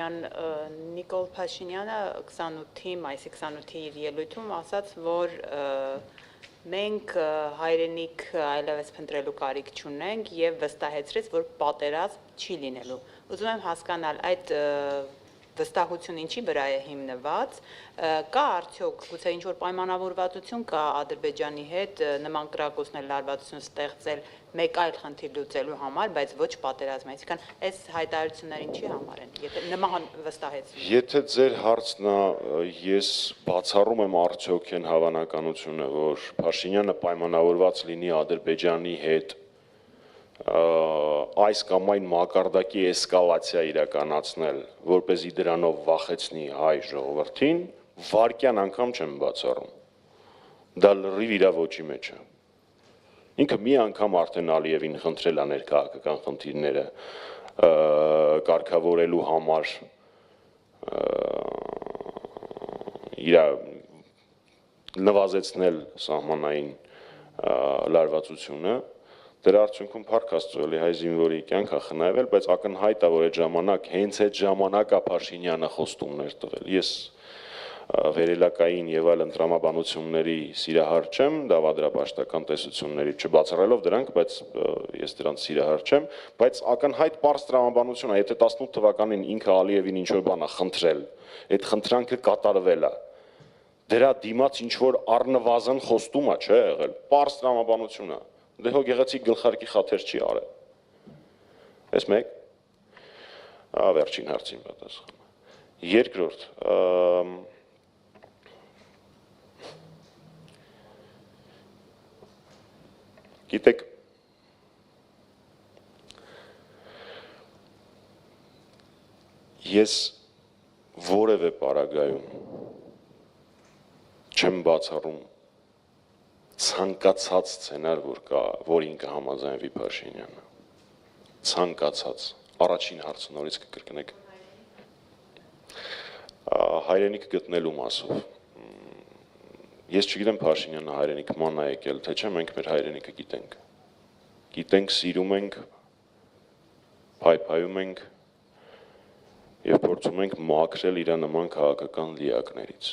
Նիկոլ Փաշինյանը 28-ի, մայիսի 28-ի իր ելույթում ասաց, որ մենք հայրենիք այլևս փնտրելու կարիք չունենք եւ վստահեցրեց, որ պատերազմ չի լինելու։ Ուզում եմ հասկանալ այդ վստահությունը ինչի վրա է հիմնված, կա արդյոք գուցե ինչ-որ պայմանավորվածություն կա Ադրբեջանի հետ նման կրակոցներ լարվածություն ստեղծել մեկ այլ խնդիր լուծելու համար, բայց ոչ պատերազմի, այսինքն այս հայտարարությունները ինչի համար են, եթե նման վստահեցին։ Եթե ձեր հարցն է, ես բացառում եմ արդյոք այն հավանականությունը, որ Փաշինյանը պայմանավորված լինի Ադրբեջանի հետ այս կամ այն մակարդակի էսկալացիա իրականացնել, որպեսզի դրանով վախեցնի հայ ժողովրդին, վարկյան անգամ չեմ բացառում։ Դա լրիվ իր ոճի մեջ է։ Ինքը մի անգամ արդեն Ալիևին խնդրել է ներքաղաքական խնդիրները կարգավորելու համար իր նվազեցնել սահմանային լարվածությունը, դրա արդյունքում փառք Աստծո էլի հայ զինվորի կյանք է խնայվել, բայց ակնհայտ է, որ այդ ժամանակ հենց այդ ժամանակ է Փաշինյանը խոստումներ տվել։ Ես վերելակային եւ այլ ընտրամաբանությունների սիրահար չեմ, դավադրապաշտական տեսությունների չբացառելով դրանք, բայց ես դրանց սիրահար չեմ, բայց ակնհայտ պարզ տրամաբանություն է, եթե 18 թվականին ինքը Ալիևին ինչ-որ բան է խնդրել, այդ խնդրանքը կատարվել է։ Դրա դիմաց ինչ-որ առնվազն խոստում է, չէ՞ եղել, պարզ տրամաբանություն է։ Դե հո գեղեցիկ գլխարկի խաթեր չի արել։ Այս մեկ, վերջին հարցին պատասխանը։ Երկրորդ, գիտեք, ես որևէ պարագայում չեմ բացառում ցանկացած սցենար, որին կհամաձայնվի Փաշինյանը, ցանկացած, առաջին հարցը նորից կկրկնեք, հայրենիք գտնելու մասով, ես չգիտեմ Փաշինյանը հայրենիք ման է եկել, թե չէ, մենք մեր հայրենիքը գիտենք, սիրում ենք, փայփայում ենք և փորձում ենք մաքրել իր նման քաղաքական լիակներից։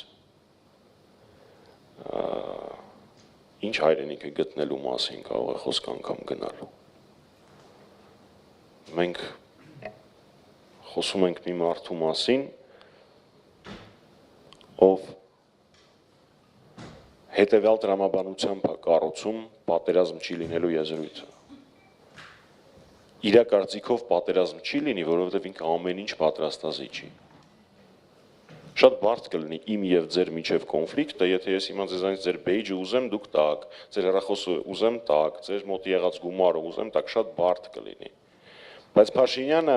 Ինչ հայրենիքը գտնելու մասին կարող է խոսք անգամ գնալ։ Մենք խոսում ենք մի մարդու մասին, ով հետևյալ տրամաբանությամբ է կառուցում պատերազմ չի լինելու եզրույթը։ Իր կարծիքով պատերազմ չի լինի, որովհետև ինքը ամեն ինչ պատրաստազի չի։ Շատ բարդ կլինի իմ և ձեր միջև կոնֆլիկտը, եթե ես հիմա ձեզանից ձեր բեյջը ուզեմ դուք տակ, ձեր հեռախոսը ուզեմ տակ, ձեր մոտ եղած գումարը ուզեմ տակ, շատ բարդ կլինի։ Բայց Փաշինյանը,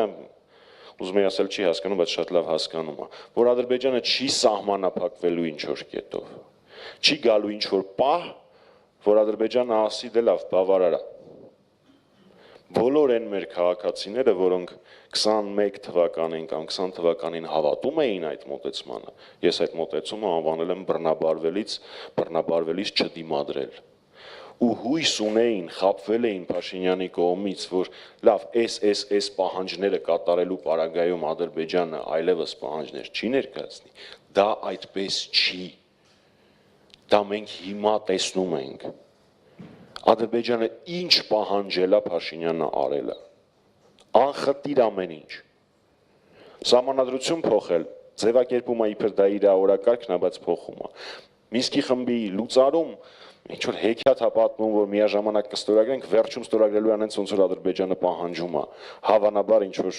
ուզում եմ ասել չի հասկանում, բայց շատ լավ հասկանում է, որ Ադրբեջանը չի սահմանափակվելու ինչ-որ կետով, չի գալու ինչ-որ պահ, որ Ադրբեջանը ասի դե լավ, բավարար է։ Բոլոր են մեր քաղաքացիները, որոնք 21 թվականին կամ 20 թվականին հավատում էին այդ մոտեցմանը, ես այդ մոտեցումը անվանել եմ բռնաբարվելիս չդիմադրել։ Ու հույս ունեին, խաբվել էին Փաշինյանի կողմից, որ լավ, այս պահանջները կատարելու պարագայում Ադրբեջանը այլևս պահանջներ չի ներկայացնի, դա այդպես չի։ Դա մենք հիմա տեսնում ենք։ Ադրբեջանը ինչ պահանջել է Փաշինյանը արել է, անխտիր ամեն ինչ, սահմանադրություն փոխել, ձևակերպում է իբր դա իր օրակարգն է, բայց փոխում է, Մինսկի խմբի լուծարում, ինչ-որ հեքիաթ է պատմում, որ միաժամանակ կստորագրենք, վերջում ստորագրելու են ոնց որ Ադրբեջանը պահանջում է, հավանաբար ինչ-որ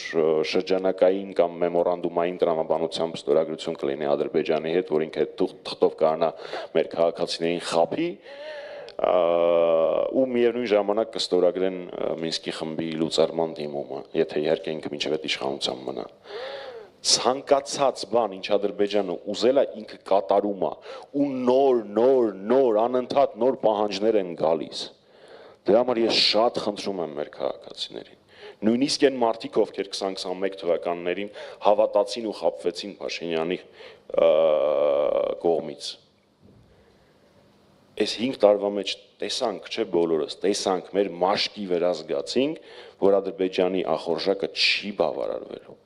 շրջանակային կամ մեմորանդումային տրամաբանությամբ ստորագրություն կլինի Ադրբեջանի հետ, որ ինքը թղթով կարողանա մեր քաղաքացիներին խաբի, ու միևնույն ժամանակ կստորագրեն Մինսկի խմբի լուծարման դիմումը, եթե իհարկե ինքը մինչև այդ իշխանությամբ մնա։ Ցանկացած բան, ինչ Ադրբեջանը ուզել է, ինքը կատարում է, ու նոր, անընդհատ նոր պահանջներ են գալիս։ Դրա համար ես շատ խնդրում եմ մեր քաղաքացիներին։ Նույնիսկ այն մարդիկ, ովքեր 2021 թվականներին հավատացին ու խաբվեցին Փաշինյանի կողմից։ Այս 5 տարվա մեջ տեսանք, չէ բոլորս, տեսանք, մեր մաշկի վրա զգացինք, որ Ադրբեջանի ախորժակը չի բավարարվելու։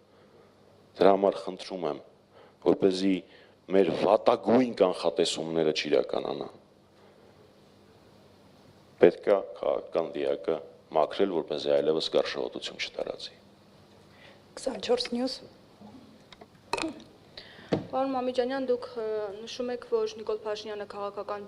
Դրա համար խնդրում եմ, որպեսզի մեր վատագույն կանխատեսումները չիրականանան։ Պետք է քաղաքական դիակը մաքրել, որպեսզի այլևս գարշահոտություն չտարածի։ 24 News։ Պարոն Մամիջանյան, դուք նշում եք, որ Նիկոլ Փաշինյանը քաղաքական